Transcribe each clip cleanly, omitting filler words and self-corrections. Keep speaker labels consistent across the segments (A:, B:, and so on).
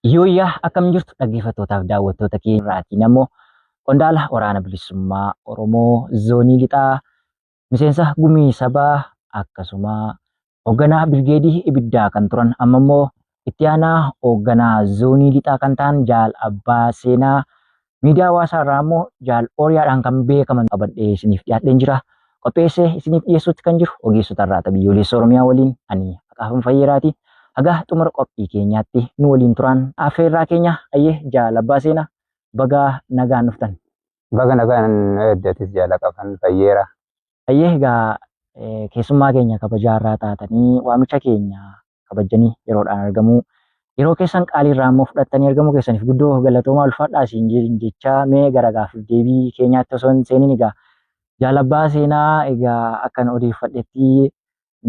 A: Hiyyoyyaa akkam jirtu dhaggeeffattootaaf daawwattoota keenyaatiin ammoo qondaala waraana bilisummaa Oromoo zoonii lixaa miseensa gumii sabaa akkasuma hoogganaa birgeedii ibiddaa kan turan amma immoo itti aanaa hoogganaa zoonii lixaa kan ta'an Jaal Abbaa Seenaa miidiyaa hawaasaa irraa immoo Jaal Ooriyaadhaan kan beekaman qabadhee isiniif dhiyaadheen jira. Qopheessee isiniif dhiyeessuutti kan jiru ogeessota irraa biyyoolessa Oromiyaa waliin ani Haqaafam Fayyeeraati. Hagaa xumura qophii keenyaatti nu waliin turan affeerraa keenya ayyee Jaal Abbaa Seenaa baga nagaan dhuftan.
B: Baga nagaan eddatis Jaal Haqaafam Fayyeera.
A: Ayyee egaa keessummaa keenya kabajaarraa taatanii waamicha keenya kabajanii yeroodhaan argamuu yeroo keessan qaaliirraa immoo fudhattanii argamuu keessaniif guddoo galatoomaa ulfaadhaa isin jecha mee gara gaaffiif deebii keenyaatti osoo hin seenin egaa Jaal Abbaa Seenaa egaa akkan odeeffadhetti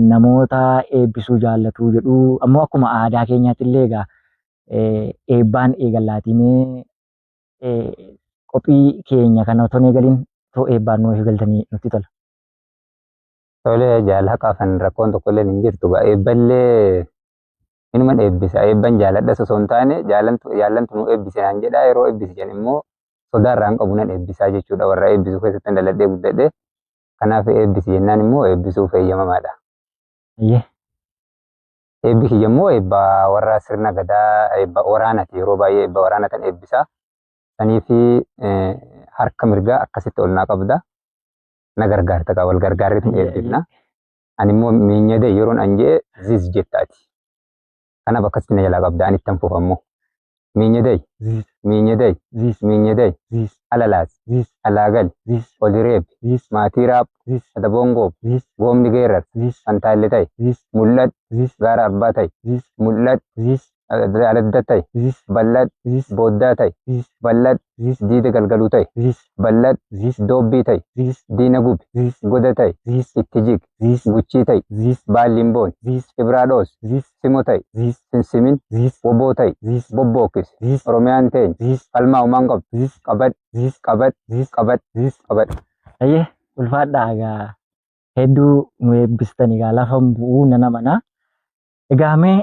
A: namoota eebbisuu jaallatu jedhu ammoo akkuma aadaa keenyaatti illee egaa eebbaan eegallaatii qophii keenya kana otoo eegaliin too eebbaan nuuf eegaltanii nutti tola.
B: Tolee Jaal Haqaafam rakkoon tokko illee hin jirtu gaa eebballee inuman eebbisa eebban jaaladhas osoo hin taane jaallantu nu eebbise naan jedhaa yeroo eebbisisan immoo sodaarraan qabu nan eebbisaa jechuudha warra eebbisuu keessatti daladhee guddadhe kanaaf eebbisi jennaan immoo eebbisuuf eeyyamamaadha. Eebbi kiyya immoo eebba warra sirna gadaa eebba waraanaati yeroo baay'ee eebba waraanatan eebbisaa saniifi harka mirgaa akkasitti ol naa qabda na gargaarta kaa wal gargaarritu eebbifna ani immoo miinyadee yeroon an jee ziz jettaati kanaaf akkasitti na jalaa qabda anittan fufammoo miinyadee miinyadee miinyadee alalaas alaagal olireeb maatii raab adabongoob goomni geerar fantaalle ta'e mul'ad gaara abbaa ta'e mul'ad aladda ta'e ballad booddaa ta'e ballad diida galgaluu ta'e ballad doobbii ta'e diina gubi goda ta'e itti jig guchii ta'e baallimboon ibraadhoos simo ta'e sinsimin woboo ta'e bobbookkis oromiyaan teeny falmaa umaan qabdu qabad qabad qabad qabad.
A: Ayyee ulfaadhaa egaa hedduu nu eebbistan egaa lafa bu'uu nana mana egaa mee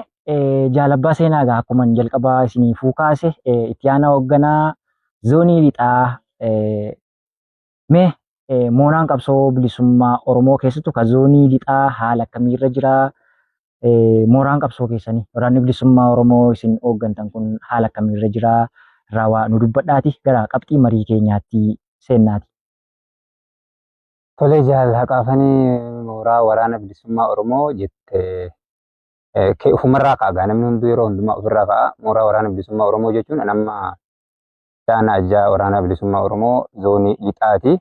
A: Jaal Abbaa Seenaa egaa akkuma jalqabaa isiniifuu kaase itti aanaa hoogganaa zoonii lixaa mee moonaan qabsoo bilisummaa Oromoo keessattuu ka zoonii lixaa haala akkamiirra jira mooraan qabsoo keessanii waraanni bilisummaa Oromoo isin hooggantan kun haala akkamiirra jira raawaa nu dubbadhaati gara qabxii marii keenyaatti seennaati.
B: Tolee Jaal Haqaafam mooraa waraana bilisummaa Oromoo jette ufumarraa kaagaa namni hunduu yeroo hundumaa ofirraa ka'a mooraa waraana bilisummaa Oromoo jechuun nama daana ajjaa waraana bilisummaa Oromoo zoonii lixaati.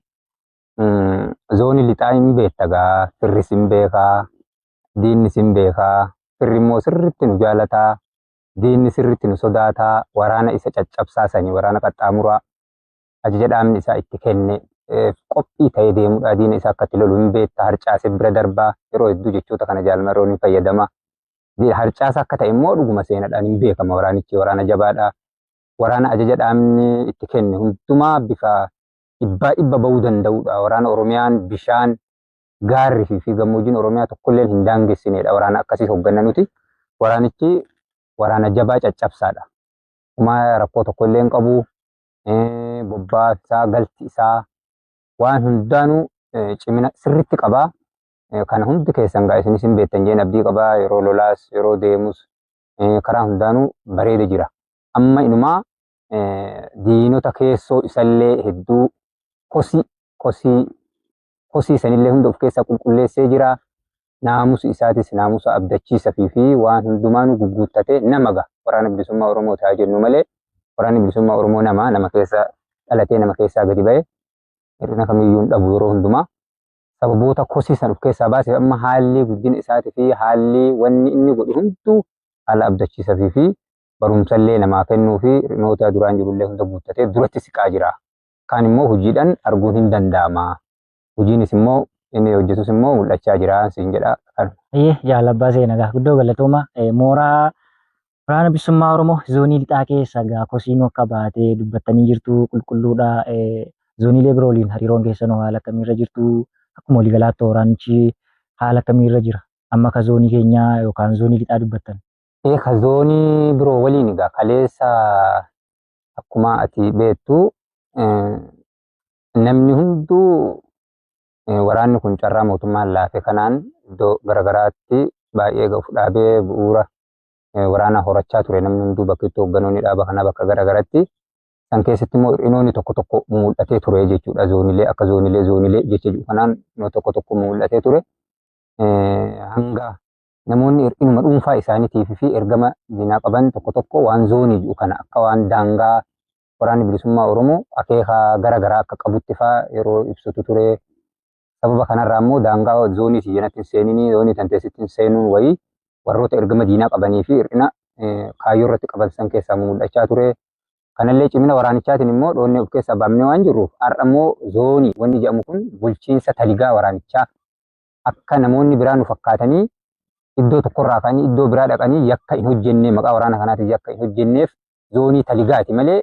B: Zoonii lixaa hin beektagaa firris hin beekaa diinnis hin beekaa firri immoo sirriitti nu jaalataa diinni sirriitti nu sodaataa waraana isa caccabsaa sanii waraana qaxxaamuraa ajaja dhaabni isaa itti kenne qophii ta'ee deemuudha diina isaa akkatti lolu hin beekta harcaase bira darbaa yeroo hedduu jechoota kana jaalmaroo ni fayyadama. Harcaasa akka ta'e immoo dhuguma seenaadhaan hin beekama waraanichi waraana jabaadha. Waraana ajaja dhaabni itti kenne hundumaa bifa dhibba bahuu danda'udha. Waraana Oromiyaan bishaan gaarri fi gammoojjiin Oromiyaa tokkolleen hin daangessinedha. Waraana akkasii hoogganna nuti. Waraanichi waraana jabaa caccabsaadha. Kuma rakkoo tokkollee hin qabu. Bobbaa isaa galti isaa waan hundaanuu cimina sirriitti qabaa. Kana hundi keessan gaa isinis hin beektan jeen abdii qabaa yeroo lolaas yeroo deemus karaa hundaanuu bareeda jira. Amma inumaa diinota keessoo isallee hedduu kosii sanillee hunda of keessaa qulqulleessee jira. Naamusa isaatis naamusa abdachiisa fi waan hundumaanuu gugguuttatee nama gaa waraana bilisummaa Oromoo ta'aa jennu malee waraanni bilisummaa Oromoo nama keessa dhalatee nama keessaa gadi ba'e hir'ina kamiyyuu hin dhabu yeroo hundumaa. Sababoota kosiisan of keessaa baasee amma haalli guddina isaatii fi haalli wanni inni godhu hunduu haala abdachiisaa fi barumsallee namaa kennuu fi hir'inoota duraan jirullee hunda guuttatee duratti siqaa jira. Kaan immoo hojiidhaan arguun hin danda'ama. Hojiinis immoo inni hojjetus immoo mul'achaa jira siin jedha.
A: Jaal Abbaa Seenaa guddoo galatooma mooraa waraana bilisummaa Oromoo zoonii lixaa keessa egaa kosiin akka baatee dubbattanii jirtu qulqulluudha. Zooniilee biroo waliin hariiroon keessanoo haala akkamiirra jirtu? Akkuma waliigalaatti waraanichi haala akkamiirra jira amma ka zoonii keenyaa yookaan zoonii lixaa dubbattan.
B: Eeka zoonii biroo waliin egaa kaleessa akkuma ati beektu namni hunduu waraanni kun carraa mootummaan laafe kanaan iddoo garagaraatti baay'ee of dhaabee bu'uura waraanaa horachaa ture namni hunduu bakka itti hoogganoonni dhaaba kanaa bakka garagaraatti. San keessatti immoo hir'inoonni tokko tokko mul'atee ture jechuudha. Zoonilee akka zoonilee jecha jiru kanaan tokko tokko mul'atee ture. Hanga namoonni hir'inuma dhuunfaa isaaniitiif fi ergama diinaa qaban tokko tokko waan zoonii jiru kana akka waan daangaa waraanni bilisummaa Oromoo akeeka garaagaraa akka qabutti fa'aa yeroo ibsutu ture. Sababa kanarraa immoo daangaa zoonii siyyanatti hin seeninii zoonii tanteessitti hin seenuu wayii warroota ergama diinaa qabanii fi hir'ina kaayyoo irratti qaban san keessaa mul'achaa ture. Kanallee cimina waraanichaatiin immoo dhoonnee of keessaa baafnee waan jirruuf har'a immoo zoonii wanni jedhamu kun bulchiinsa taligaa waraanichaa akka namoonni biraa nu fakkaatanii iddoo tokkorraa ka'anii iddoo biraa dhaqanii yakka hin hojjennee maqaa waraana kanaatiin yakka hin hojjenneef zoonii taligaati malee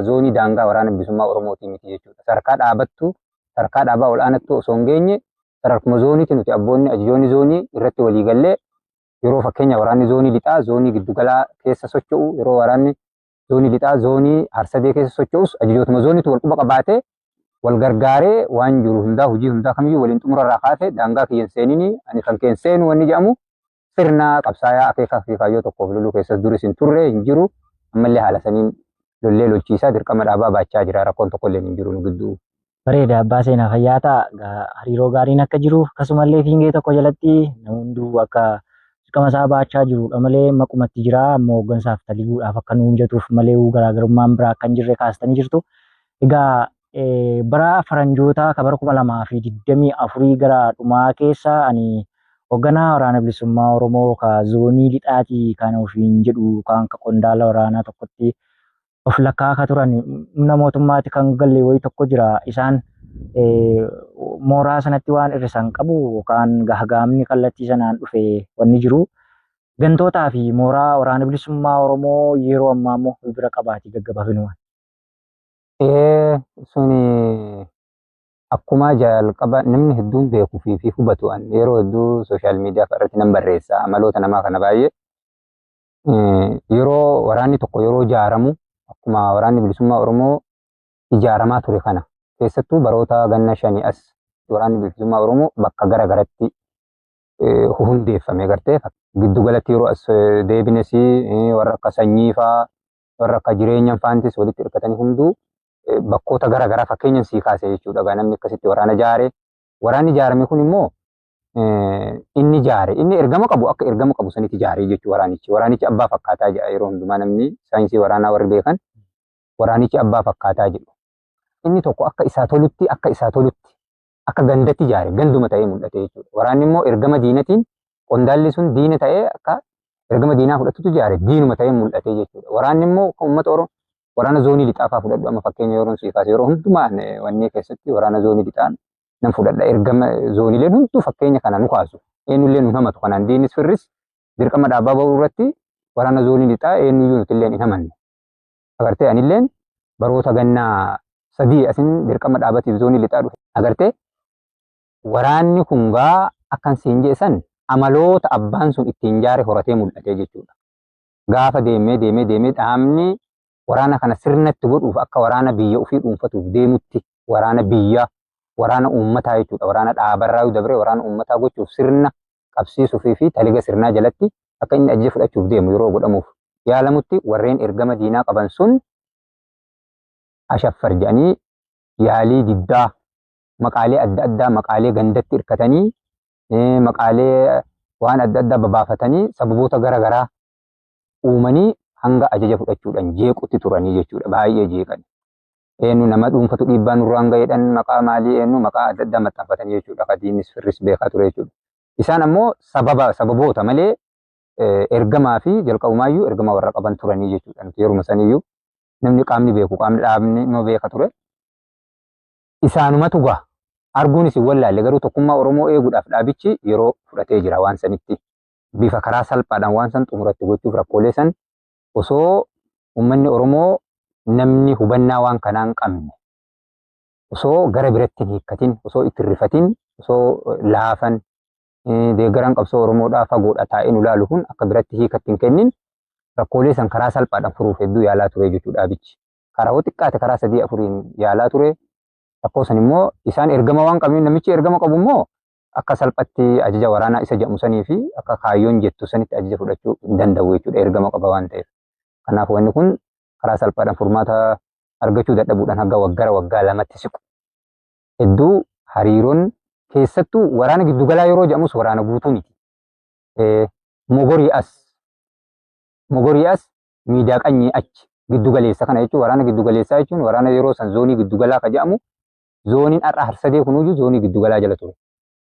B: zoonii daangaa waraana bilisummaa Oromootii miti jechuudha. Sadarkaa dhaabaa ol'aanatti osoo hin geenye sadarkuma zooniiti nuti abboonni ajajoonni zoonii irratti walii gallee yeroo fakkeenya waraanni zoonii lixaa zoonii giddugalaa keessa socho'u yeroo waraanni zoonii lixaa zoonii harsadee keessa socho'us ajajootuma zooniitu wal quba qabaatee wal gargaaree waan jiru hundaa hojii hundaa kamiyyuu waliin xumurarraa kaasee daangaa kiyyan seeninii ani kan keen seenu wanni jedhamu sirna qabsaayaa akeekaa fi kaayyoo tokkoof loluu keessas duris hin turre hin jiru ammallee haala saniin lollee lolchiisaa dirqama dhaabaa baachaa jira rakkoon tokkollee hin jiru nu gidduu.
A: Bareeda abbaa seenaa fayyaa ta'a hariiroo gaariin akka jiru akkasumallee fiingee tokko jalatti namni hunduu akka dirqama isaa baachaa jirudha malee maqumatti jira ammoo hooggansaaf taliguudhaaf akka nu mijatuuf malee garaagarummaan biraa akka hin jirre kaastanii jirtu. Egaa bara faranjoota ka bara 2024 gara dhumaa keessa ani hoogganaa waraana bilisummaa Oromoo ka zoonii lixaatii kan ofiin jedhu kan akka qondaala waraanaa tokkotti of lakkaa'aa turan humna mootummaatti kan galle wayii tokko jira. Isaan mooraa sanatti waan hir'isan qabu yookaan gahagaamni kallattii sanaan dhufe wanni jiru. Gantootaa fi mooraa waraana bilisummaa Oromoo yeroo ammaa immoo bira qabaatee gaggabaabinumaan.
B: Suni akkuma jalqaba namni hedduun beekuu fi hubatu yeroo hedduu sooshaal miidiyaa irratti nan barreessa amaloota namaa kana baay'ee. Yeroo waraanni tokko yeroo ijaaramu akkuma waraanni bilisummaa Oromoo ijaaramaa ture kana keessattuu baroota ganna 5 as waraanni bilisummaa Oromoo bakka garagaraatti hundeeffame gartee giddugalatti yeroo as deebines warra akka sanyii fa'aa warra akka jireenya faantis walitti hirkatanii hunduu bakkoota garagaraa fakkeenyan sii kaase jechuudha. Namni akkasitti waraana ijaare waraanni ijaarame kun immoo inni ijaare inni ergama qabu akka ergama qabu sanitti ijaare jechuudha. Waraanichi abbaa fakkaataa jedha yeroo hundumaa namni saayinsii waraanaa warri beekan waraanichi abbaa fakkaataa jedhu. Inni tokko akka isaa tolutti akka gandatti ijaare ganduma ta'ee mul'ate jechuudha. Waraanni immoo ergama diinatiin qondaalli sun diina ta'ee akka ergama diinaa fudhatutu ijaare diinuma ta'ee mul'ate jechuudha. Waraanni immoo kan uummata Oromoo waraana zoonii lixaafaa fudhadhu amma fakkeenya yeroo sii kaase yeroo hundumaa wanni keessatti waraana zoonii lixaan nan fudhadha ergama zooniileen hunduu fakkeenya kana nu kaasu eenyullee nu hamatu kanaan diinis firris dirqama dhaabaa bahuu irratti waraana zoonii lixaa eenyuyyuu nuti illee hin hamanne. Agartee anilleen baroota gannaa 3 asin dirqama dhaabatiif zoonii lixaa dhufe agartee waraanni kungaa akkan siin jeessan amaloota abbaan sun ittiin ijaare horatee mul'ate jechuudha. Gaafa deemee dhaabni waraana kana sirnatti godhuuf akka waraana biyya ofii dhuunfatuuf deemutti waraana biyyaa waraana uummataa jechuudha. Waraana dhaabarraa dabree waraana uummataa gochuuf sirna qabsiisuu fi taliga sirnaa jalatti akka inni ajjee fudhachuuf deemu yeroo godhamuuf yaalamutti warreen ergama diinaa qaban sun ashaffar jedhanii yaalii diddaa maqaalee adda addaa maqaalee gandatti hirkatanii maqaalee waan adda addaa babaafatanii sababoota garaagaraa uumanii hanga ajaja fudhachuudhaan jeequtti turanii jechuudha. Baay'ee jeeqan. Eenyu nama dhuunfatu dhiibbaa nurraan gaheedhaan maqaa maalii eenyu maqaa adda addaa maxxanfatanii jechuudha. Kadiinis firris beekaa ture jechuudha. Isaan ammoo sababoota malee ergamaa fi jalqabumaayyuu ergama warra qaban turanii jechuudha. Nuti yeruma saniyyuu namni qaamni beeku qaamni dhaabni immoo beeka ture. Isaanumatu gaa arguunis hin wallaalle garuu tokkummaa Oromoo eeguudhaaf dhaabichi yeroo fudhatee jira waan sanitti bifa karaa salphaadhaan waan san xumuratti gochuuf rakkoolee san osoo uummanni Oromoo namni hubannaa waan kanaa hin qabne osoo gara biratti hin hiikkatin osoo itti rifatin osoo laafan deeggaraan qabsoo Oromoodhaa fagoodha taa'ee nu laalu kun akka biratti hiikatti hin kennin rakkoolee san karaa salphaadhaan furuuf hedduu yaalaa ture jechuudha abichi. Karaa xiqqaate karaa 3-4 yaalaa ture. Rakkoo san immoo isaan ergama waan qabuuf namichi ergama qabu immoo akka salphatti ajaja waraanaa isa jedhamu sanii fi akka kaayyoon jettu sanitti ajaja fudhachuu hin danda'u jechuudha ergama qaba waan ta'eef. Kanaaf wanni kun karaa salphaadhaan furmaata argachuu dadhabuudhaan hanga waggaa lamatti siqu. Hedduu hariiroon keessattuu waraana giddugalaa yeroo jedhamus waraana guutuu miti. Mogorii as miidaa qanyii achi giddugaleessa kana jechuun waraana giddugaleessaa jechuun waraana yeroo san zoonii giddugalaa ka jedhamu zooniin har'a harsadee kunuyyuu zoonii giddugalaa jala ture.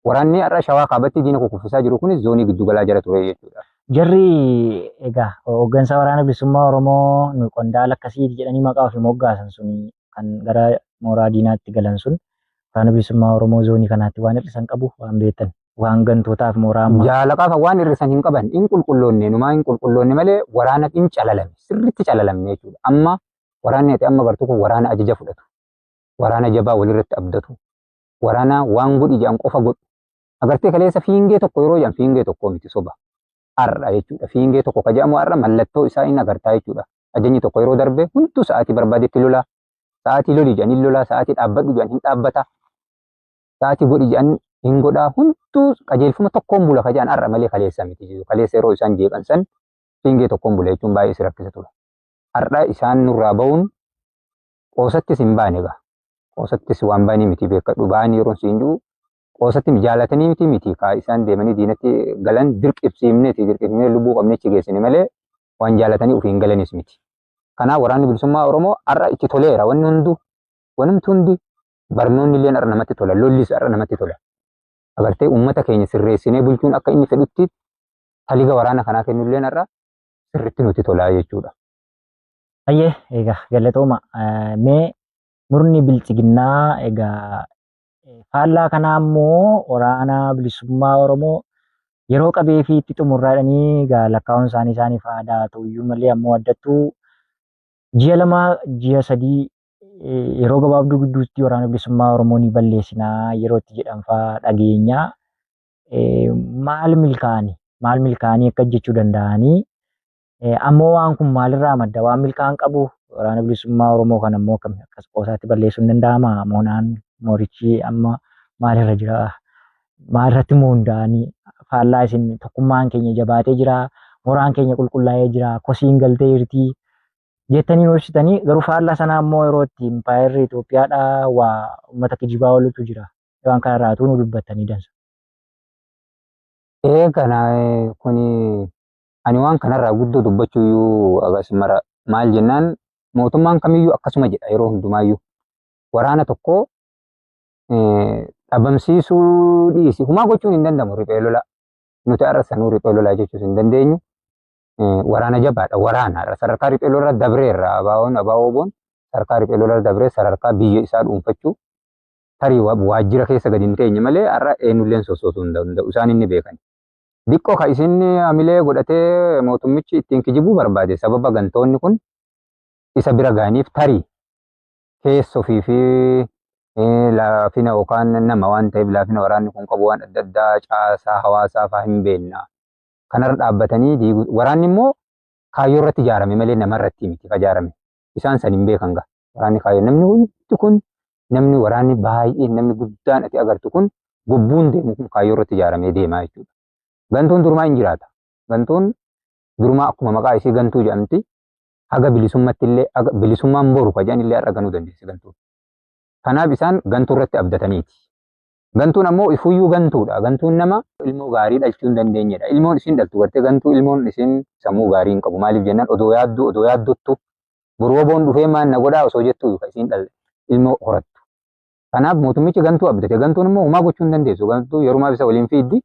B: Waraanni har'a shawaa kaabatti diina kukuffisaa jiru kunis zoonii giddugalaa jala ture jechuudha.
A: Jarri egaa hooggansa waraana bilisummaa Oromoo nu qondaala akkasiiti jedhanii maqaa ofii moggaasan sun kan gara mooraa diinaatti galan sun waraana bilisummaa Oromoo zoonii kanaatti waan hir'isan qabu waan beektan waan gantootaaf mooraa ammaa.
B: Jaalaqaaf waan hir'isan hin qaban hin qulqulloonne numaa hin qulqulloonne malee waraana hin calalame sirriitti calalamne jechuudha. Amma waraanni ati amma gartuu kun waraana ajaja fudhatu. Waraana jabaa walirratti abdatu. Waraana waan godhi jedhan qofa godhu. Agartee kaleessa fiingee tokko yeroo jedhan fiingee tokko miti soba. Har'a jechuudha. Fiingee tokko ka jedhamu har'a mallattoo isaa hin agartaa jechuudha. Ajajni tokko yeroo darbe hunduu sa'aatii barbaadetti lola. Sa'aatii loli jedhan hin lola. Sa'aatii dhaabbadhu jedhan hin dhaabbata. Sa'aatii godhi jedhan hin godhaa. Hunduu qajeelfama tokkoon bula ka jedhan har'a malee kaleessa miti. Kaleessa yeroo isaan jeeqan san fiingee tokkoon bula jechuun baay'ee si rakkisa ture. Har'a isaan nurraa ba'uun qoosattis hin baane egaa. Qoosattis waan baanii miti beekadhu. Ba'anii yeroo siin jiru qoosatti jaalatanii miti kaa isaan deemanii diinatti galan dirqibsiifnee lubbuu qabnee achi geessine malee waan jaalatanii ofiin galanis miti. Kanaaf waraanni bilisummaa Oromoo har'a itti toleera wanti hundi barnoonni illee har'a namatti tola lollis har'a namatti tola. Agartee uummata keenya sirreessinee bulchuun akka inni fedhutti taliga waraana kanaa kennullee har'a sirriitti nuti tolaa jechuudha.
A: Ayyee egaa galatooma mee murni bilchiginnaa egaa faallaa kanaa immoo waraana bilisummaa Oromoo yeroo qabee fi itti xumurraadhanii egaa lakkaa'uun isaaniif aadaa ta'uyyuu malee ammoo addattuu ji'a 2-3 yeroo gabaabduu gidduutti waraana bilisummaa Oromoo ni balleessinaa yeroo itti jedhan fa'aa dhageenya. Maal milkaa'anii akka jechuu danda'anii ammoo waan kun maalirraa madda waan milkaa'an qabu waraana bilisummaa Oromoo kan ammoo akkas qoosaatti balleessuu hin danda'ama moonaan moorichi amma maalirra jira maalirratti hunda'anii faallaa isin tokkummaan keenya jabaatee jira mooraan keenya qulqullaa'ee jira kosiin galtee jirti jettanii ibsitanii garuu faallaa sana ammoo yeroo itti impaayerri Itoophiyaadhaa waa uummata kijibaa olutu jira waan kanarraatu nu dubbattanii dansa.
B: Kana kuni ani waan kanarraa guddoo dubbachuuyyuu agasumara maal jennaan mootummaan kamiyyuu akkasuma jedha yeroo hundumaayyuu waraana tokko dhabamsiisuu dhiisi humaa gochuun hin danda'amu riphee lola nuti har'a sanuu riphee lolaa jechuus hin dandeenyu waraana jabaadha waraanaadha sadarkaa riphee lola dabreerra abaawoon sadarkaa riphee lola dabree sadarkaa biyya isaa dhuunfachuu tarii waajjira keessa gadi hin teenye malee har'a eenyulleen sosoosuu hin danda'u isaan inni beekan. Diqqoo ka isin hamilee godhatee mootummichi ittiin kijibuu barbaade sababa gantoonni kun isa bira gaaniif tarii keessa ofii fi laafina yookaan nama waan ta'eef laafina waraanni kun qabu waan adda addaa caasaa hawaasaa fa'aa hin beekna. Kanarra dhaabbatanii waraanni immoo kaayyoo irratti ijaarame malee namarratti miti ijaarame. Isaan san hin beekan gaa. Waraanni kaayyoo namni hundi kun namni waraanni baay'een namni guddaan ati agartu kun gobbuun deemu kun kaayyoo irratti ijaaramee deemaa jechuudha. Gantuun durumaa hin jiraata. Gantuun durumaa akkuma maqaa isii gantuu jedhamti. Haga bilisummatti illee bilisummaan boru ka jedhan illee har'a ganuu dandeessi gantuun. Kanaaf isaan gantuu irratti abdataniiti. Gantuun ammoo ifuyyuu gantuudha. Gantuun nama ilmoo gaarii dhalchuu hin dandeenyedha. Ilmoon isin dhaltu gartee gantuu ilmoon isin sammuu gaarii hin qabu. Maaliif jennaan odoo yaaddottu boroo boon dhufee maan na godhaa osoo jettu isin dhalle ilmoo horattu. Kanaaf mootummichi gantuu abdate. Gantuun immoo humaa gochuu hin dandeessu. Gantuu yerumaa isa waliin fiiddi.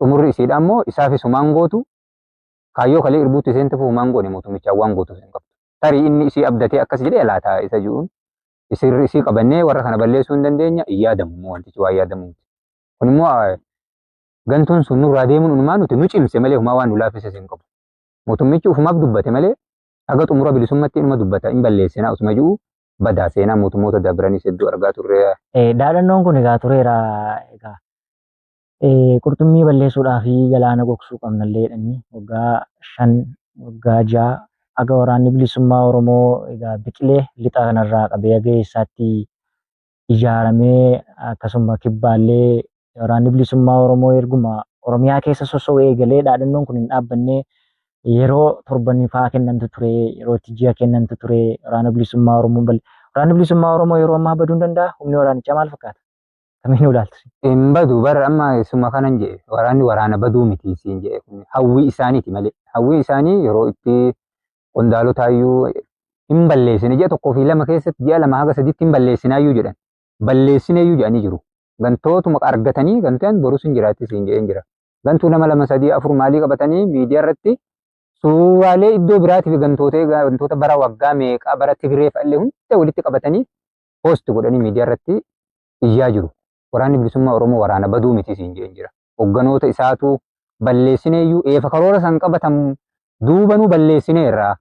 B: Xumurri isiidha ammoo isaafis humaan gootu. Kaayyoo kalee irbuutti isheen tafu humaan goone mootummichaa waan gootu hin qabdu. Tarii inni isii abdatee akkas jedhee laataa isa jiruun isii qabannee warra kana balleessuu hin dandeenya hin yaadamu wantichi waa yaadamu. Kun immoo gantuun sun nurraa deemuun unumaa nuti nu cimse malee humaa waan nu laaffise hin qabu. Mootummichi ufumaaf dubbate malee haga xumura bilisummatti inuma dubbata hin balleessinaa osuma jiru badaa seenaa mootummoota dabranis hedduu argaa turre.
A: Dhaadannoon kun egaa tureera egaa. Qurxummii balleessuudhaa fi galaana gogsuu qabnallee jedhanii waggaa 5 waggaa ja'a aga waraanni bilisummaa Oromoo egaa biqilee lixa kanarraa qabee aga eessaatti ijaaramee akkasuma kibbaallee waraanni bilisummaa Oromoo erguma Oromiyaa keessa sosso'uu eegalee dhaadannoon kun hin dhaabbanne yeroo torbannifaa kennantu ture yeroo itti ji'a kennantu ture waraana bilisummaa Oromoo waraanni bilisummaa Oromoo yeroo ammaa baduu hin danda'a humni waraanichaa maal fakkaata? Kamiin ilaaltu?
B: Hin badu bara amma suma kanan jedhe waraanni waraana baduu miti siin jedhe kun hawwii isaaniiti malee hawwii isaanii yeroo itti qondaalotaayyuu hin balleessine ji'a tokkoo fi lama keessatti ji'a lama haga sadiitti hin balleessinaayyuu jedhan balleessineeyyuu jedhanii jiru. Gantootuma argatanii gantaan borus hin jiraatti siin jedheen jira. Gantuu nama lama sadii afur maalii qabatanii miidiyaa irratti suuraalee iddoo biraatiif gantoota bara waggaa meeqaa bara Tigree fa'allee hunda walitti qabatanii poosti godhanii miidiyaa irratti iyyaa jiru. Waraanni bilisummaa Oromoo waraana baduu miti siin jedheen jira. Hogganoota isaatu balleessineeyyuu eefa karoora san qabatan duubanuu balleessineerraa.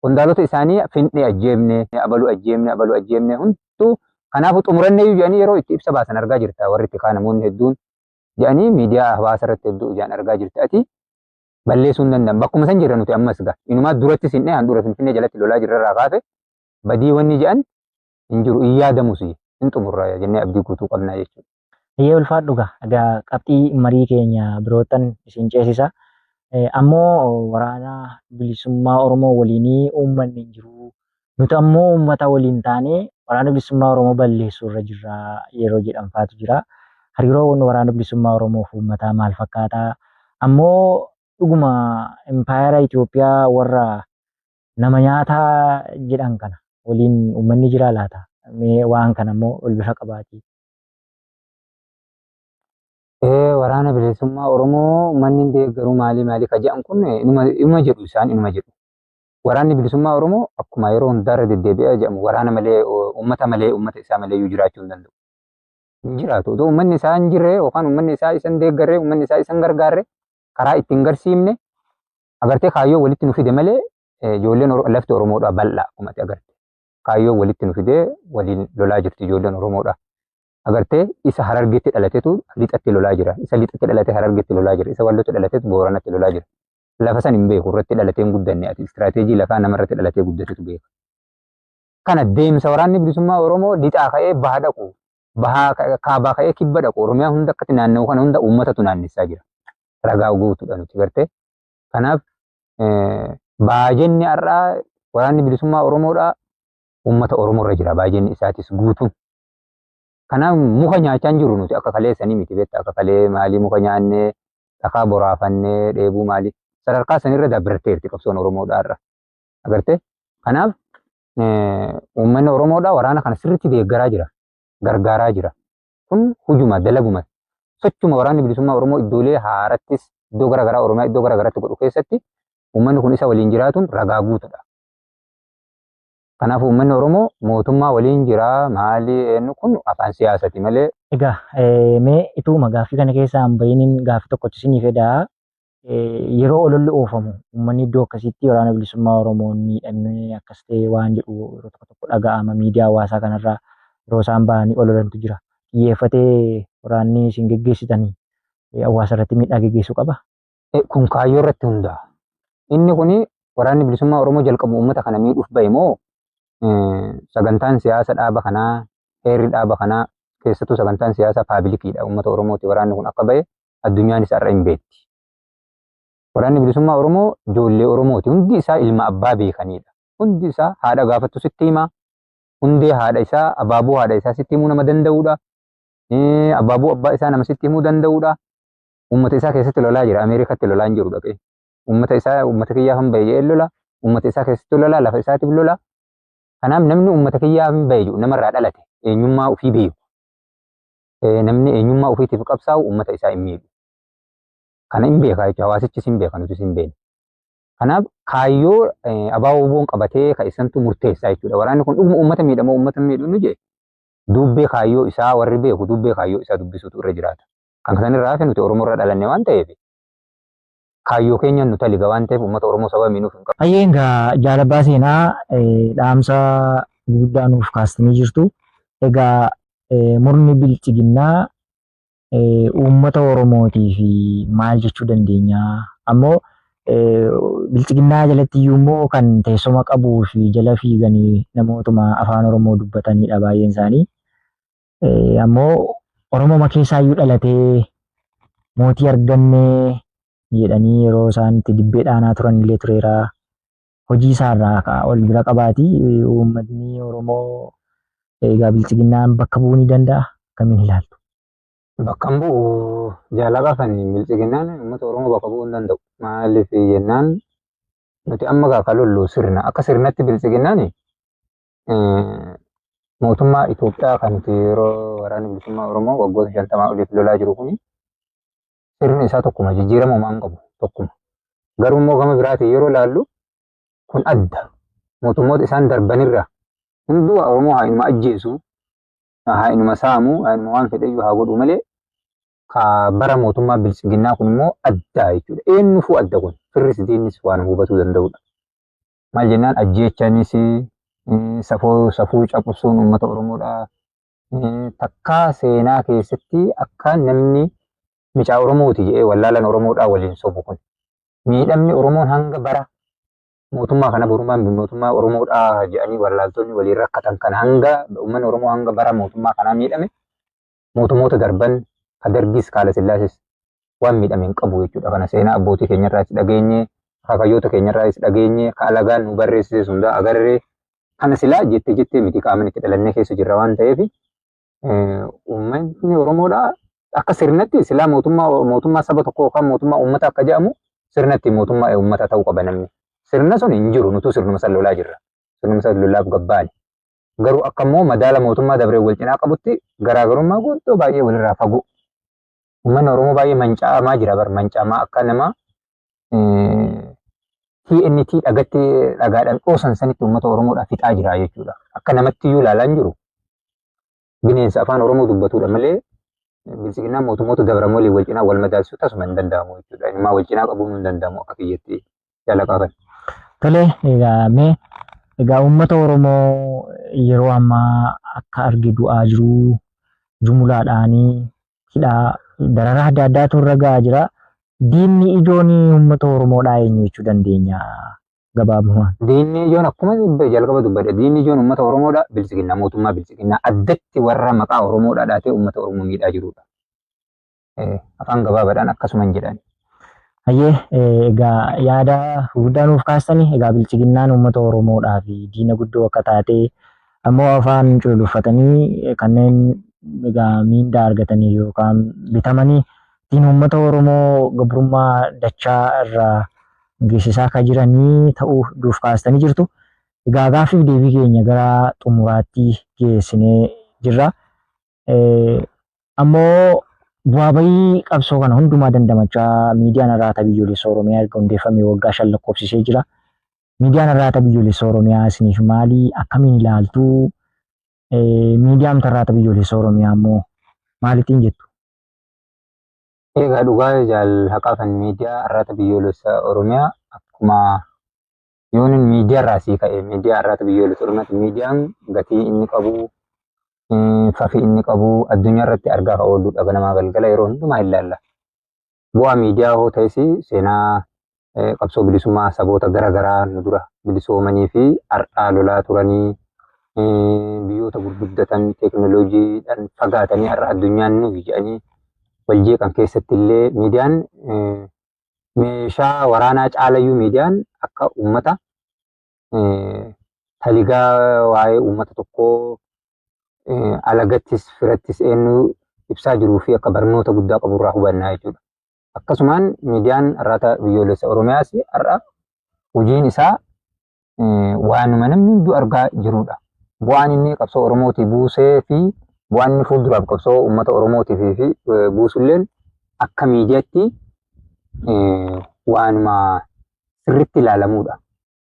B: Qondaalota isaanii finne ajjeemne abaluu ajjeemne hunduu kanaafuu xumuranneeyyuu jedhanii yeroo itti ibsa baasan argaa jirta warri itti kaan namoonni hedduun jedhanii miidiyaa hawaasa irratti hedduu ijaan argaa jirti ati balleessuu hin danda'an bakkuma san jirra nuti ammas gaa inumaa duratti sinne handhuura finfinnee jalatti lolaa jirra irraa kaafe badii wanni jedhan hin jiru hin yaadamus hin xumurra jennee abdii guutuu qabnaa jechuudha.
A: Biyyee ulfaadhu gaa egaa qabxii marii keenya birootan isin ceesisa. Ammoo waraana bilisummaa Oromoo waliinii uummanni hin jiru. Nuti ammoo uummata waliin taanee waraana bilisummaa Oromoo balleessuu irra jirra yeroo jedhamfaatu jira. Hariiroon waraana bilisummaa Oromoo fi uummataa maal fakkaata? Ammoo dhuguma impaayera Itoophiyaa warra nama nyaataa jedhan kana waliin uummanni jira laata? Mee waan kana ammoo ol bira qabaati.
B: Waraana bilisummaa Oromoo manni deeggaruu maalii ka jedhan kun inuma jedhu isaan inuma jedhu. Waraanni bilisummaa Oromoo akkuma yeroo hundaarra deddeebi'aa jedhamu waraana malee uummata isaa malee iyyuu jiraachuu hin danda'u. Hin jiraatu. Otoo uummanni isaa hin jirre yookaan uummanni isaa isan deeggarre uummanni isaa isan gargaarre karaa ittiin garsiifne agartee kaayyoo walitti nu fide malee ijoolleen lafti Oromoodhaa bal'aa akkuma ati agarte. Kaayyoo walitti nu fidee waliin lolaa jirti ijoolleen Oromoodhaa. Agartee isa Harargeetti dhalatetu lixatti lolaa jira. Isa lixatti dhalate Harargeetti lolaa jira. Isa Wallootti dhalatetu Booranatti lolaa jira. Lafa san hin beeku irratti dhalatee hin guddanne ati istiraatiijii lafaa namarratti dhalatee guddatetu beeka. Kana deemsa waraanni bilisummaa Oromoo lixaa ka'ee baha dhaqu. Kaabaa ka'ee kibba dhaqu. Oromiyaa hunda akkatti naanna'u kana hunda uummatatu naannessaa jira. Ragaa guutuudha nuti gartee. Kanaaf baajenni har'aa waraanni bilisummaa Oromoodhaa uummata Oromoorra jira baajenni isaatis guutuun. Kanaaf muka nyaachaa hin jiru nuti akka kaleessanii miti beektaa akka kalee maalii muka nyaannee dhakaa boraafannee dheebuu maalii sadarkaa sanirra dabbarteerti qabsoon Oromoodhaa irra agartee. Kanaaf uummanni Oromoodhaa waraana kana sirriitti deeggaraa jira gargaaraa jira. Kun hujuma dalaguma sochuma waraanni bilisummaa Oromoo iddoolee haarattis iddoo garaagaraa Oromiyaa iddoo garaagaraatti godhu keessatti uummanni kun isa waliin jiraatuun ragaa guutuudha. Kanaaf uummanni Oromoo mootummaa waliin jira maali eenyu kun afaan siyaasati malee.
A: Egaa mee ituma gaaffii kana keessaa hin bahiin gaaffii tokkotti isinii fedhaa yeroo ololli oofamu uummanni iddoo akkasiitti waraana bilisummaa Oromoon miidhamee akkas ta'e waan jedhu yeroo tokko dhaga'ama miidiyaa hawaasaa kanarraa yeroo isaan bahanii ololantu jira. Xiyyeeffatee waraanni isin geggeessitanii hawaasa irratti miidhaa geggeessuu qaba.
B: Kun kaayyoo irratti hundaa'a. Inni kuni waraanni bilisummaa Oromoo jalqabu uummata kana miidhuuf bahe moo sagantaan siyaasa dhaaba kanaa heerri dhaaba kanaa keessattuu sagantaan siyaasaa paabilikiidha uummata Oromooti waraanni kun akka bahe addunyaan isaa irra hin beekti. Waraanni bilisummaa Oromoo ijoollee Oromooti hundi isaa ilma abbaa beekanidha. Hundi isaa haadha gaafattu sitti himaa hundee haadha isaa abaaboo haadha isaa sitti himuu nama danda'udha. Abaaboo abbaa isaa nama sitti himuu danda'udha. Uummata isaa keessatti lolaa jira Ameerikatti lolaa hin jiru dhaqee. Uummata isaa uummata kiyyaaf hin bahe jedhee lola uummata isaa keessatti lola lafa isaatiif lola. Kanaaf namni uummata kiyyaaf hin bahe namarraa dhalate eenyummaa ofii beeku. Namni eenyummaa ofiitiif qabsaa'u uummata isaa hin miidhu. Kana hin beekaa jechuudha hawaasichis hin beeka nutis hin beekne. Kanaaf kaayyoo abaaboo boon qabatee ka isantu murteessaa jechuudha. Waraanni kun dhuguma uummata miidhamoo uummata miidhu nu jee dubbee kaayyoo isaa warri beeku dubbee kaayyoo isaa dubbisuutu irra jiraata. Kan kanarraa hafe nuti Oromoorra dhalanne waan ta'eef kaayyoo keenya nu taliga waan ta'eef uummata Oromoo saba miinuuf hin qabu.
A: Hayyeen egaa jaalabaa seenaa dhaamsa guddaa nuuf kaastanii jirtu. Egaa murni bilchiginnaa uummata Oromootii fi maal jechuu dandeenya? Ammoo bilchiginnaa jalatti iyyuu immoo kan teessuma qabuu fi jala fiiganii namootuma afaan Oromoo dubbatanidha baay'een isaanii. Ammoo Oromooma keessaa iyyuu dhalatee mootii argannee jedhanii yeroo isaan itti dibbee dhaanaa turan illee tureera. Hojii isaarraa ol bira qabaati uummatni Oromoo egaa bilchiginnaan bakka bu'uu ni danda'a. Akkamiin ilaaltu?
B: Bakka bu'u jaalala kan bilchiginnaan uummata Oromoo bakka bu'uu hin danda'u. Maaliif jennaan nuti amma gaafa lollu sirna akka sirnatti bilchiginnaan mootummaa Itoophiyaa kan nuti yeroo waraana bilisummaa Oromoo waggoota 50 oliif lolaa jiru kuni sirni isaa tokkuma jijjiirama homaa hin qabu tokkuma. Garuu immoo gama biraatiin yeroo laallu kun adda. Mootummoota isaan darbanirra hunduu Oromoo haa inuma ajjeesu, haa inuma saamu, haa inuma waan fedhe haa godhu malee ka bara mootummaa bilchiginnaa kun immoo adda jechuudha. Eenyufuu adda kun firris diinnis waan hubatuu danda'udha. Maal jennaan ajjeechaanis safuu cabsuun uummata Oromoodha. Takka seenaa keessatti akka namni micaa Oromooti jedhee wallaalan Oromoodhaa waliin sobu kun miidhamni Oromoon hanga bara mootummaa kana burummaan mootummaa Oromoodhaa jedhanii wallaaltonni waliin rakkatan kan hanga uummanni Oromoo hanga bara mootummaa kanaa miidhame mootummoota darban ka Dargis ka Hayilesillaasees waan miidhame hin qabu jechuudha. Kana seenaa abbootii keenyarraas dhageenye, kakayyoota keenyarraas dhageenye, ka alagaan nu barreessise hundaa agarree kana silaa jettee miti qaamni itti dhalannee keessa jirra waan ta'eef uummanni Oromoodhaa akka sirnatti silaa mootummaa saba tokko yookaan mootummaa uummata akka jedhamu sirnatti mootummaa uummata ta'uu qaba namni. Sirna sun hin jiru nutu sirnuma san lolaa jirra. Sirnuma san lolaaf gabbaani. Garuu akka immoo madaala mootummaa dabree wal cinaa qabutti garaagarummaa guddoo baay'ee walirraa fagoo. Uummanni Oromoo baay'ee manca'amaa jira bar manca'amaa akka nama TNT dhagatti dhagaadhaan dhoosan sanitti uummata Oromoodhaa fixaa jira jechuudha. Akka namatti iyyuu ilaalaa hin jiru. Bineensa afaan Oromoo dubbatudha malee bilchiginnaan mootummoota dabramoo wal cinaa wal madaalsu tasuma hin danda'amu jechuudha. Inni wal cinaa qabuun hin danda'amu akka kiyyatti jaalaqaban.
A: Tole egaa uummata Oromoo yeroo ammaa akka arge du'aa jiru jumlaadhaanii hidhaa dararaa adda addaatu irra gahaa jira. Diinni ijoon uummata Oromoodhaa eenyu jechuu dandeenya gabaabumaan?
B: Diinni ijoon akkuma jalqaba dubbadhe diinni ijoon uummata Oromoodhaa bilchiginnaa mootummaa bilchiginnaa addatti warra maqaa Oromoodhaa dhaatee uummata Oromoo miidhaa jirudha. Afaan gabaabaadhaan akkasuma hin jedhani.
A: Hayyee egaa yaada guddaa nuuf kaastanii egaa bilchiginnaan uummata Oromoodhaa fi diina guddoo akka taate ammoo afaan cululuuffatanii kanneen egaa miindaa argatanii yookaan bitamanii diina uummata Oromoo gabrummaa dachaa irraa geessisaa akka jiranii ta'uu nuuf kaastanii jirtu. Egaa gaaffiif deebii keenya gara xumuraatti geessinee jirra. Ammoo bu'aa bayii qabsoo kana hundumaa dandamachaa miidiyaan Arraata Biyyoolessa Oromiyaa erga hundeeffamee waggaa 5 lakkoofsisee jira. Miidiyaan Arraata Biyyoolessa Oromiyaa isiniif maali? Akkamiin ilaaltu? Miidiyaan Arraata Biyyoolessa Oromiyaa immoo maalittiin jettu?
B: Egaa dhugaa haqaa kan miidiyaa Arraata Biyyoolessa Oromiyaa akkuma yoonin miidiyaa irraa sii ka'e miidiyaa Arraata Biyyoolessa Oromiyaati. Miidiyaan gatii inni qabu fafi inni qabu addunyaa irratti argaa kan ooludha. Ganamaa galgala yeroo hundumaa ilaalla. Bu'aa miidiyaa hoo ta'es seenaa qabsoo bilisummaa saboota garaagaraa nu dura bilisoomanii fi har'aa lolaa turanii biyyoota gurguddatan teekinooloojiidhaan fagaatanii har'a addunyaan nuyi jedhanii wal jeeqan keessatti illee miidiyaan meeshaa waraanaa caalayyuu miidiyaan akka uummata taligaa waa'ee uummata tokkoo alagattis firattis eenyu ibsaa jiruu fi akka barnoota guddaa qabu irraa hubannaa jechuudha. Akkasumaan miidiyaan Arraata Biyyoolessa Oromiyaas har'a hojiin isaa waanuma namni hunduu argaa jirudha. Bu'aan inni qabsoo Oromootii buusee fi bu'aan inni fuulduraaf qabsoo uummata Oromootiif fi buusulleen akka miidiyaatti waanuma sirriitti ilaalamudha.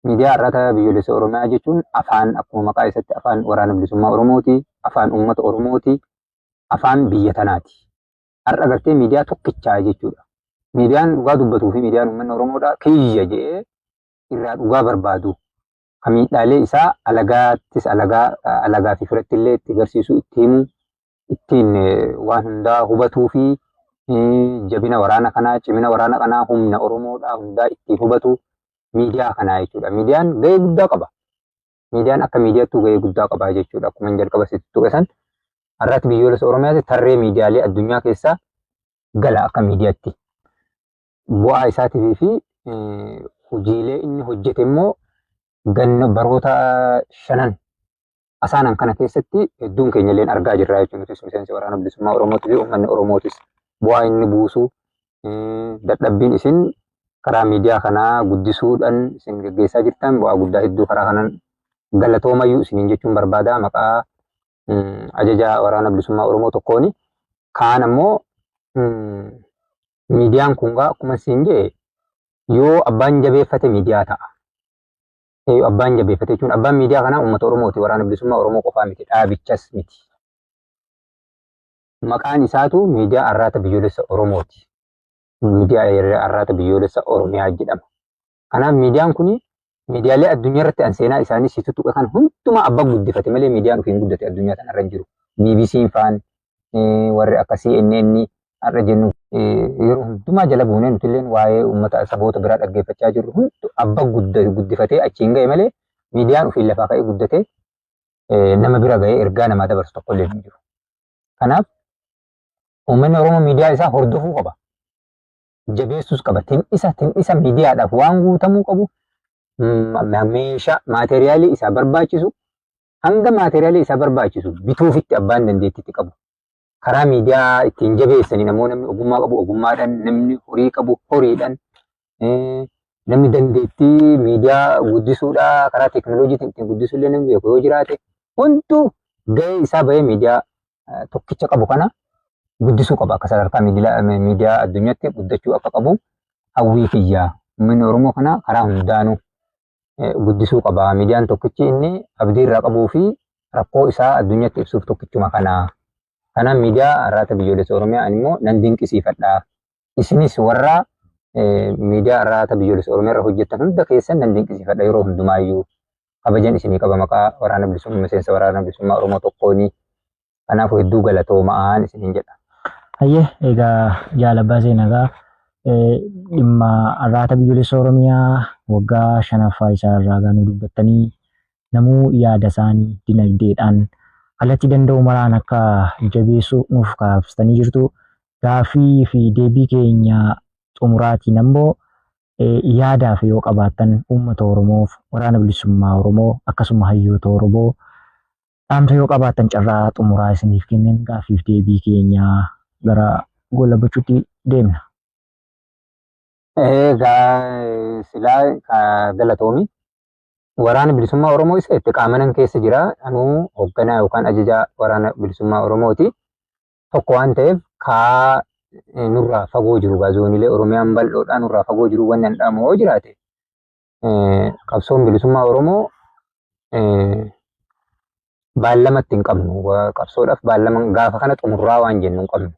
B: Miidiyaa Arraata Biyyoolessa Oromiyaa jechuun afaan akkuma maqaa isaatti afaan waraana bilisummaa Oromooti, afaan uummata Oromooti, afaan biyya tanaati. Har'a gartee miidiyaa tokkichaa jechuudha. Miidiyaan dhugaa dubbatuu fi miidiyaan uummanni Oromoodhaa kiyya jedhee irraa dhugaa barbaadu. Kan miidhaalee isaa alagaattis alagaa fi firatti illee itti agarsiisuu, itti himu, ittiin waan hundaa hubatuu fi jabina waraana kanaa, cimina waraana kanaa, humna Oromoodhaa hundaa itti hubatu miidiyaa kanaa jechuudha. Miidiyaan gahee guddaa qaba. Miidiyaan akka miidiyaattuu gahee guddaa qaba jechuudha. Akkuma hin jalqaba sitti tuqe san har'aatti biyyoolessa Oromiyaatti tarree miidiyaalee addunyaa keessaa gala akka miidiyaatti. Bu'aa isaatii fi hojiilee inni hojjete immoo ganna baroota 5 asaanan kana keessatti hedduun keenya illee argaa jirra jechuudha. Nutis miseensi waraana bilisummaa Oromootii fi uummanni Oromootis bu'aa inni buusu dadhabbiin isin karaa miidiyaa kanaa guddisuudhaan isin gaggeessaa jirtan bu'aa guddaa hedduu karaa kanaan galatoomayyuu isiniin jechuun barbaada maqaa ajajaa waraana bilisummaa Oromoo tokkooni. Kaan ammoo miidiyaan kun akkuma isin jedhe yoo abbaan jabeeffate miidiyaa ta'a. Abbaan jabeeffate jechuun abbaan miidiyaa kanaa uummata Oromooti. Waraana bilisummaa Oromoo qofaa miti. Dhaabichas miti. Maqaan isaatu miidiyaa arraata biyyoolessa Oromooti. Miidiyaa arraata biyyoolessa Oromiyaa jedhama. Kanaaf miidiyaan kun miidiyaalee addunyaa irratti seenaa isaanii situ tuqe kan hundumaa abbaa guddifate malee miidiyaan ofiin guddate addunyaa kanarra hin jiru. BBC'n faan warri akka CNN har'a jennu yeroo hundumaa jala buunee nuti illee waa'ee uummata saboota biraa dhaggeeffachaa jirru hundi abbaa guddifatee achiin ga'e malee miidiyaan ofiin lafaa ka'ee guddatee nama bira ga'ee ergaa namaa dabarsu tokko illee hin jiru. Kanaaf uummanni Oromoo miidiyaa isaa hordofuu qaba. Jabeessuus qaba. Tin'isa miidiyaadhaaf waan guutamuu qabu meeshaa maateriyaalii isaa barbaachisu hanga maateriyaalii isaa barbaachisu bituufitti abbaan dandeettiitti qabu. Karaa miidiyaa ittiin jabeessanii namni ogummaa qabu ogummaadhaan, namni horii qabu horiidhaan, namni dandeettii miidiyaa guddisuudhaa karaa teekinooloojiitiin ittiin guddisuu illee namni beeku yoo jiraate hunduu gahee isaa bahee miidiyaa tokkicha qabu kana guddisuu qaba. Akka sadarkaa miidiyaa addunyaatti guddachuu akka qabu hawwii kiyyaa. Uummanni Oromoo kana karaa hundaanuu guddisuu qaba. Miidiyaan tokkichi inni abdii irraa qabuu fi rakkoo isaa addunyaatti ibsuuf tokkichuma kana. Kanaaf miidiyaa arraata biyyoolessa Oromiyaa immoo nan dinqisiifadha. Isinis warra miidiyaa arraata biyyoolessa Oromiyaa irra hojjettan hunda keessan nan dinqisiifadha yeroo hundumaayyuu kabajan isinii qaba maqaa waraana bilisummaa miseensa waraana bilisummaa Oromoo tokkooni. Kanaaf hedduu galatoomaa isiniin jedha.
A: Hayyee egaa jaalabaa seenagaa dhimma arraata biyyoolessa Oromiyaa waggaa 5ffaa isaa irraa gaanuu dubbattanii namuu yaada isaanii dinagdeedhaan kallattii danda'u maraan akka jabeessu nuuf kaafsanii jirtu. Gaaffii fi deebii keenya xumuraatiin ammoo yaadaaf yoo qabaattan uummata Oromoof waraana bilisummaa Oromoo akkasuma hayyoota Oromoo dhaamsa yoo qabaattan carraa xumuraa isiniif kennan gaaffiif deebii keenya gara goolabachuutti deemna.
B: Egaa silaa galatoomi. Waraana bilisummaa Oromoo isa itti qaamanan keessa jira. Anuu hoogganaa yookaan ajajaa waraana bilisummaa Oromooti. Tokko waan ta'eef kaa nurraa fagoo jiru zooniilee Oromiyaan bal'oodhaan nurraa fagoo jiru waan danda'amu yoo jiraate qabsoon bilisummaa Oromoo baallamatti hin qabnu. Qabsoodhaaf baallaman gaafa kana xumurraa waan jennu hin qabnu.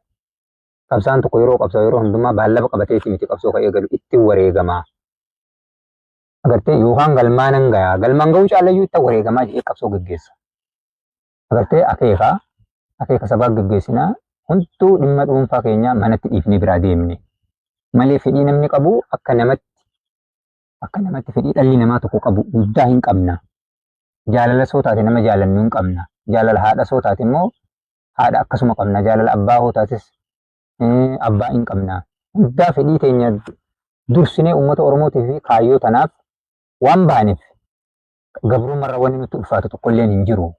B: Qabsaan tokko yeroo qabsoo yeroo hundumaa baallama qabateeti miti qabsoo kan eegalu ittiin wareegamaa. Agartee yookaan galmaanan gayaa galmaan gahuu caalayyuu itti wareegamaa jedhee qabsoo gaggeessa. Agartee akeeka sabaa gaggeessinaa hunduu dhimma dhuunfaa keenya manatti dhiifnee biraa deemne malee fedhii namni qabu akka namatti fedhii dhalli namaa tokko qabu guddaa hin qabna. Jaalala soo taate nama jaalannu hin qabna. Jaalala haadha soo taate immoo haadha akkasuma qabna. Jaalala abbaa hoo taates abbaa hin qabna. Hundaa fedhii teenya dursinee uummata Oromootii fi kaayyoo tanaaf waan baaneef gabrummaarra wanni nutti ulfaatu tokkollee hin jiru.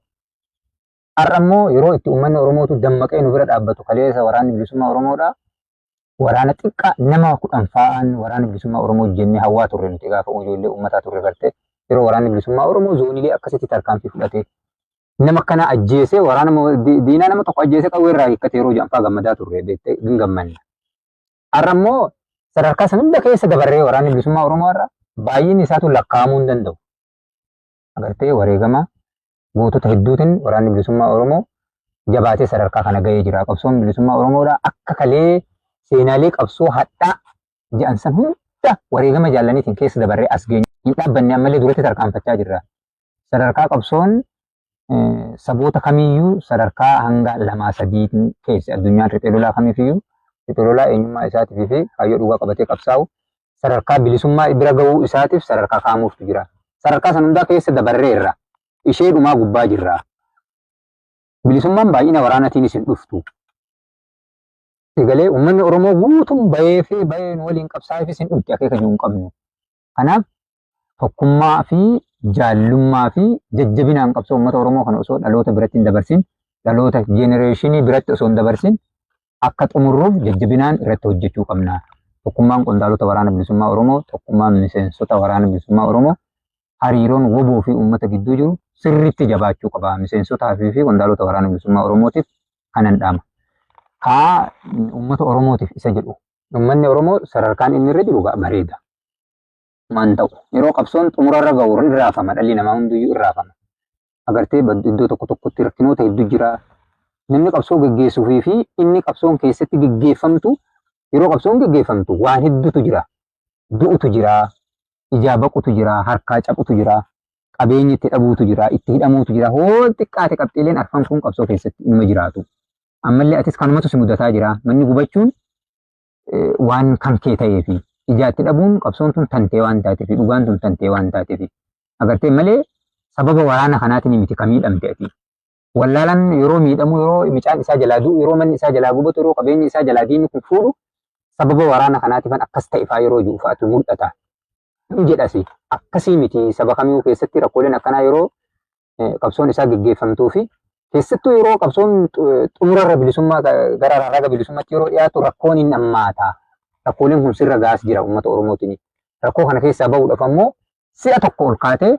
B: Har'a immoo yeroo itti uummanni Oromootu dammaqee nu bira dhaabbatu kaleessa waraanni bilisummaa Oromoodha. Waraana xiqqaa nama 10 fa'aan waraana bilisummaa Oromoo jennee hawwaa turre nuti gaafa ijoollee uummataa turre gartee yeroo waraanni bilisummaa Oromoo zooniilee akkasitti tarkaanfii fudhate nama kana ajjeesee waraana diinaa nama tokko ajjeesee qawwee irraa hiikkate yeroo janfaa gammadaa turre beektee hin gammanne. Har'a immoo sadarkaa san hunda keessa dabarree waraanni bilisummaa Oromoo irra baay'inni isaatu lakkaa'amuu hin danda'u. Agartee wareegama gootota hedduutiin waraanni bilisummaa Oromoo jabaatee sadarkaa kana gahee jira. Qabsoon bilisummaa Oromoodha akka kalee seenaalee qabsoo hadhaa jedhan san hunda wareegama jaallaniitiin keessa dabarree as geenye hin dhaabbanne ammallee duratti tarkaanfachaa jirra. Sadarkaa qabsoon saboota kamiyyuu sadarkaa hanga 2-3 keessa addunyaan riphee lolaa kamiifiyyuu Riphee lolaa eenyummaa isaatii fi kaayyoo dhugaa qabatee qabsaa'u sadarkaa bilisummaa bira gahuu isaatiif sadarkaa kaamuuftu jira. Sadarkaa san hundaa keessa dabarreerra. Ishee dhumaa gubbaa jirra. Bilisummaan baay'ina waraanaatiin hin dhuftu. Egalee uummanni Oromoo guutuun bahee fi bahee waliin qabsaa'eefis hin dhufti akeeka jiru hin qabnu. Kanaaf tokkummaa fi jaallummaa fi jajjabinaan qabsoo uummata Oromoo kana osoo dhaloota biratti hin dabarsin, dhaloota jenereeshinii biratti osoo hin dabarsin akka xumurruuf jajjabinaan irratti hojjechuu qabna. Tokkummaan qondaalota waraana bilisummaa Oromoo, tokkummaan miseensota waraana bilisummaa Oromoo, hariiroon WBO fi uummata gidduu jiru sirriitti jabaachuu qaba. Miseensotaa fi qondaalota waraana bilisummaa Oromootiif kanan dhaama. Kaa uummata Oromootiif isa jedhu. Uummanni Oromoo sadarkaan inni irra jiru bareeda. Maan ta'u yeroo qabsoon xumurarra gahu irraafama. Dhalli namaa hundiyyuu irraafama. Agartee iddoo tokko tokkotti rakkinoota hedduu jira. Namni qabsoo gaggeessuu fi inni qabsoon keessatti gaggeeffamtu yeroo qabsoon gaggeeffamtu waan hedduutu jira. Du'utu jira. Ijaa baqutu jira. Harkaa cabutu jira. Qabeenyi itti dhabuutu jira. Itti hidhamuutu jira. Hool xiqqaate qabxiileen arfan kun qabsoo keessatti inuma jiraatu. Ammallee atis kanumatu si mudataa jira. Manni gubachuun waan kan kee ta'eefi. Ijaatti dhabuun qabsoon tun tantee waan taateefi. Dhugaan tun tantee waan taateefi. Agartee malee sababa waraana kanaatiin miti kan miidhamte ati. Wallaalaan yeroo miidhamu, yeroo micaan isaa jalaa du'u, yeroo manni isaa jalaa gubatu, yeroo qabeenyi isaa jalaa diinni kun fuudhu sababa waraana kanaatiifan akkas ta'e fa'aa yeroo jiru fa'aatu mul'ata. Hin jedhasi. Akkasii miti saba kamiyuu keessatti rakkooleen akkanaa yeroo qabsoon isaa gaggeeffamtuu fi keessattuu yeroo qabsoon xumurarra bilisummaa gara raga bilisummaatti yeroo dhiyaatu rakkoon hin hammaata. Rakkooleen kun sirra gaas jira uummata Oromootiin. Rakkoo kana keessaa bahuudhaaf ammoo si'a tokko ol kaatee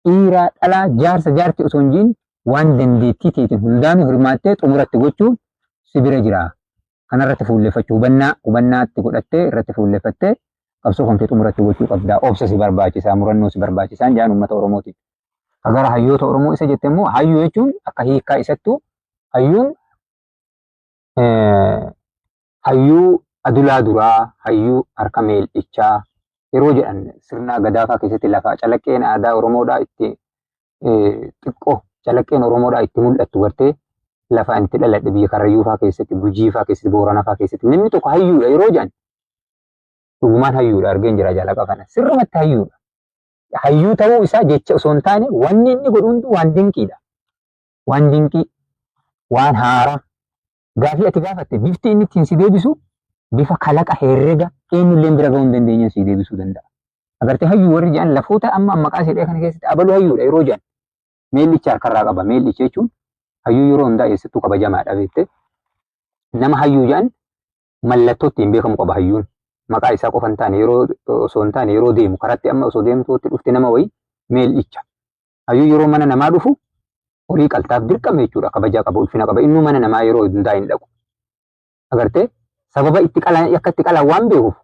B: dhiiraa dhalaa jaarsa jaarti osoo hin jiin waan dandeettii teetiin hundaanuu hirmaattee xumuratti gochuun si bira jira. Kanarratti fuulleffachuu hubannaatti godhattee irratti fuulleffattee qabsoo kan kee xumuratti gochuu qabda. Obsa si barbaachisaa, murannoo si barbaachisaan jaan uummata Oromootiin. Gara hayyoota Oromoo isa jette immoo hayyuu jechuun akka hiikaa isattuu hayyuun hayyuu adulaa duraa, hayyuu harka meel'ichaa yeroo jedhan sirna gadaafaa keessatti lafaa calaqqeen aadaa Oromoodhaa itti xiqqoo calaqqeen Oromoodhaa itti mul'attu gartee lafa itti dhaladhe biyya Karrayyuu fa'aa keessatti, Gujii fa'aa keessatti, Booranaa fa'aa keessatti namni tokko hayyuudha yeroo jedhan dhugumaan hayyuudha argeen jira jaalaqa kana sirrumatti hayyuudha. Hayyuu ta'uu isaa jecha osoo hin taane wanni inni godhu hundi waan dinqiidha. Waan dinqii, waan haaraa. Gaafii ati gaafatte bifti inni ittiin si deebisu bifa kalaqa herrega eenyullee bira gahuu hin dandeenye si deebisuu danda'a. Agartee hayyuu warri jedhan lafoota amma maqaa sedhee kana keessatti abaluu hayyuudha yeroo jedhan. Meellicha harkarraa qaba. Meellicha jechuun hayyuu yeroo hundaa eessattuu kabajamaadha beektee. Nama hayyuu jedhan mallattoo ittiin beekamu qaba hayyuun. Maqaa isaa qofa hin taane yeroo osoo hin taane yeroo deemu karatti amma osoo deemtuutti dhufte nama wayii meellicha. Hayyuu yeroo mana namaa dhufu horii qaltaaf dirqama jechuudha. Kabajaa qaba, ulfina qaba. Innuu mana namaa yeroo hundaa hin dhaqu. Agartee sababa itti qalan akka itti qalan waan beekuuf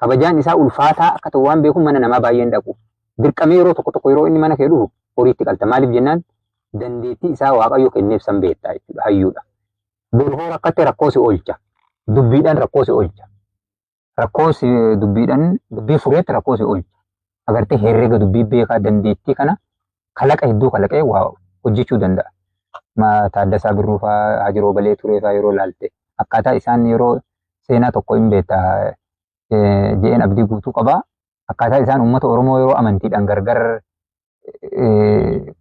B: kabajaan isaa ulfaataa akka ta'u waan beekuuf mana namaa baay'ee hin dhaqu. Dirqamee yeroo tokko tokko yeroo inni mana kee dhufu horii itti qalta. Maaliif jennaan dandeettii isaa waaqayyo kenneef san beektaa jechuudha hayyuudha. Borhoo rakkate rakkoo si oolcha. Dubbiidhaan rakkoo si oolcha. Rakkoo si dubbiidhaan dubbii fureetti rakkoo si oolcha. Agartee herrega dubbii beekaa dandeettii kana kalaqa hedduu kalaqee waa hojjechuu danda'a. Taaddasaa Birruu fa'aa Hajiroo Balee Turee fa'aa yeroo ilaalte akkaataa isaan yeroo seenaa tokko hin beekta je'een abdii guutuu qabaa. Akkaataa isaan uummata Oromoo yeroo amantiidhaan gargar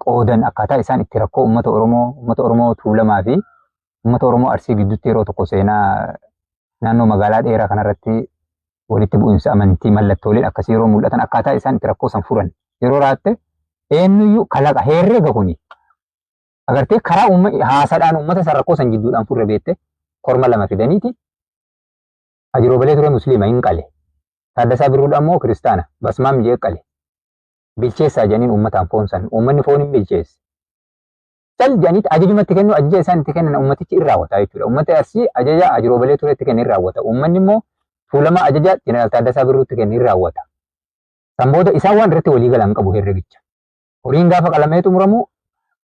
B: qoodan akkaataa isaan itti rakkoo uummata Oromoo Tuulamaa fi uummata Oromoo Arsii gidduutti yeroo tokko seenaa naannoo magaalaa dheeraa kanarratti walitti bu'insa amantii mallattooleen akkasii yeroo mul'atan akkaataa isaan itti rakkoo san furan yeroo raatte eenyuyyuu kalaqa herrega kuni. Agartee karaa haasaadhaan uummata san rakkoo san jidduudhaan furre beette korma lama fidaniiti. Hajiroo Balee Turee Musliima hin qale. Taaddasaa Birruudha immoo kiristaana basmaam jee qale. Bilcheessaa jedhaniin uummataan foon san uummanni foon hin bilcheesse. Cal jedhaniiti ajajumatti kennu ajaja isaan itti kennan uummatichi in raawwata jechuudha. Uummata Arsii ajaja Hajiroo Balee Tureetti kennu in raawwata. Uummanni immoo Tuulamaa ajaja Jeneraal Taaddasaa Birruutti kennu in raawwata. San booda isaan waan irratti walii galan qabu herregicha. Horiin gaafa qalamee xumuramu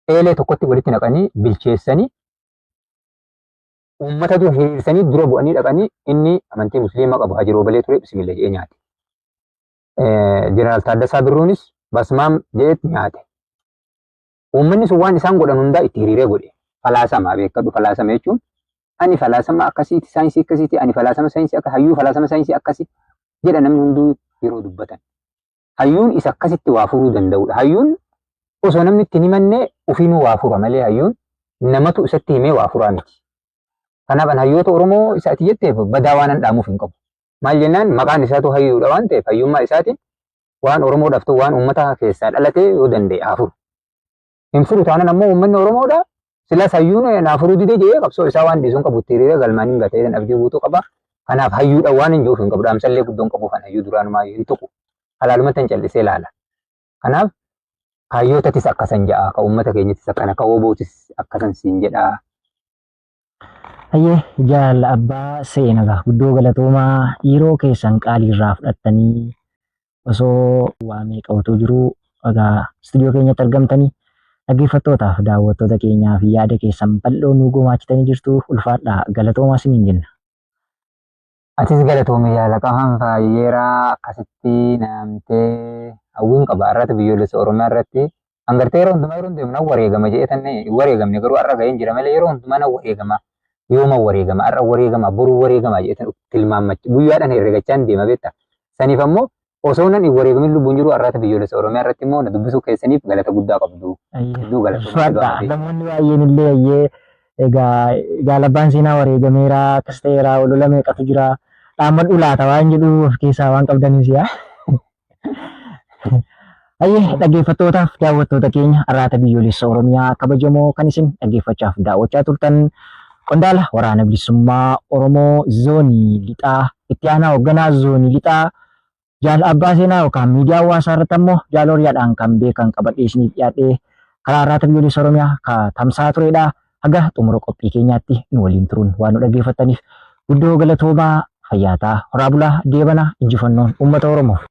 B: eelee tokkotti walitti naqanii bilcheessanii uummata dura hiriirsanii dura bu'anii dhaqanii inni amantii musliimaa qabu Hajiroo Balee Turee bismillah jedhee nyaate. Jeneraal Taaddasaa Birruunis basmaam jedheetti nyaate. Uummanni sun waan isaan godhan hundaa itti hiriiree godhe. Falaasama beekadhu falaasama jechuun ani falaasama akkasiiti saayinsii akkasiiti ani falaasama saayinsii akka hayyuu falaasama saayinsii akkasi jedha namni hunduu yeroo dubbatan. Hayyuun isa akkasitti waa furuu danda'udha. Hayyuun osoo namni itti himanne ofiinuu waa fura malee hayyuun namatu isatti himee waa furaa miti. Kanaaf an hayyoota Oromoo isaati jetteef badaa waan dhaamuuf hin qabu. Maal jennaan maqaan isaatu hayyuudha waan ta'eef hayyummaa isaatiin waan Oromoodhaaf ta'u waan uummata keessaa dhalatee yoo danda'e haa furu. Hin furu taanaan ammoo uummanni Oromoodha. Silaas hayyuun naa furuu didee jedhee qabsoo isaa waan dhiisuun qabutti hiriira galmaan hin gatee abdii guutuu qaba. Kanaaf hayyuudha waan hin jiruuf hin qabu. Dhaamsallee guddoon qabuuf hayyuu duraanumaa hin tuqu. Halaalumatti hin callisee ilaala. Kanaaf hayyootatis akkasan ja'a. Ka uummata keenyattis akkana ka woobootis akkasan siin jedhaa.
A: Ayyee jaal abbaa seenagaa guddoo galatoomaa yeroo keessan qaaliirraa fudhattanii osoo waa meeqatu jiru egaa istuudiyoo keenyatti argamtanii dhaggeeffattootaaf daawwattoota keenyaa fi yaada keessan bal'oo nu gumaachitanii jirtu ulfaadhaa galatoomaa isiniin jenna.
B: Atis galatoomee yaala qaban faayyeeraa akkasitti naamtee hawwiin qaba irratti biyyoolessa Oromiyaa irratti hangartee yeroo hundumaa yeroo deemnu wareegama jedhetanne wareegamne garuu har'a ga'een jira malee yeroo hundumaa na wareegama. Yooma wareegama har'a wareegama boruu wareegama jedhetan tilmaamachi guyyaadhaan herregachaan deema beekta. Saniif ammoo osoo nan wareegamin lubbuun jiru har'aata biyyoolessa Oromiyaa irratti immoo na dubbisuu keessaniif galata guddaa qabdu. Hedduu
A: galatoomaa. Namoonni baay'een illee ayyee egaa labbaan seenaa wareegameera akkas ta'eera olola meeqatu jira dhaammadhu laata waan jedhu of keessaa waan qabdaniis yaa. Ayyee dhaggeeffattootaaf daawwattoota keenya har'aata biyyoolessa Oromiyaa kabajamoo kan isin dhaggeeffachaaf daawwachaa turtan. Qondaala waraana bilisummaa Oromoo zoonii lixaa itti aanaa hoogganaa zoonii lixaa jaal abbaa seenaa yookaan miidiyaa hawaasaa irratti ammoo jaal horiyaadhaan kan beekan qabadhee isiniif dhiyaadhee karaa har'aata biyyoolessa Oromiyaa ka tamsaa turedha. Haga xumura qophii keenyaatti nu waliin turuun waan nu dhaggeeffattaniif guddoo galatoomaa fayyaataa horaa bulaa deebana injifannoon uummata Oromoof.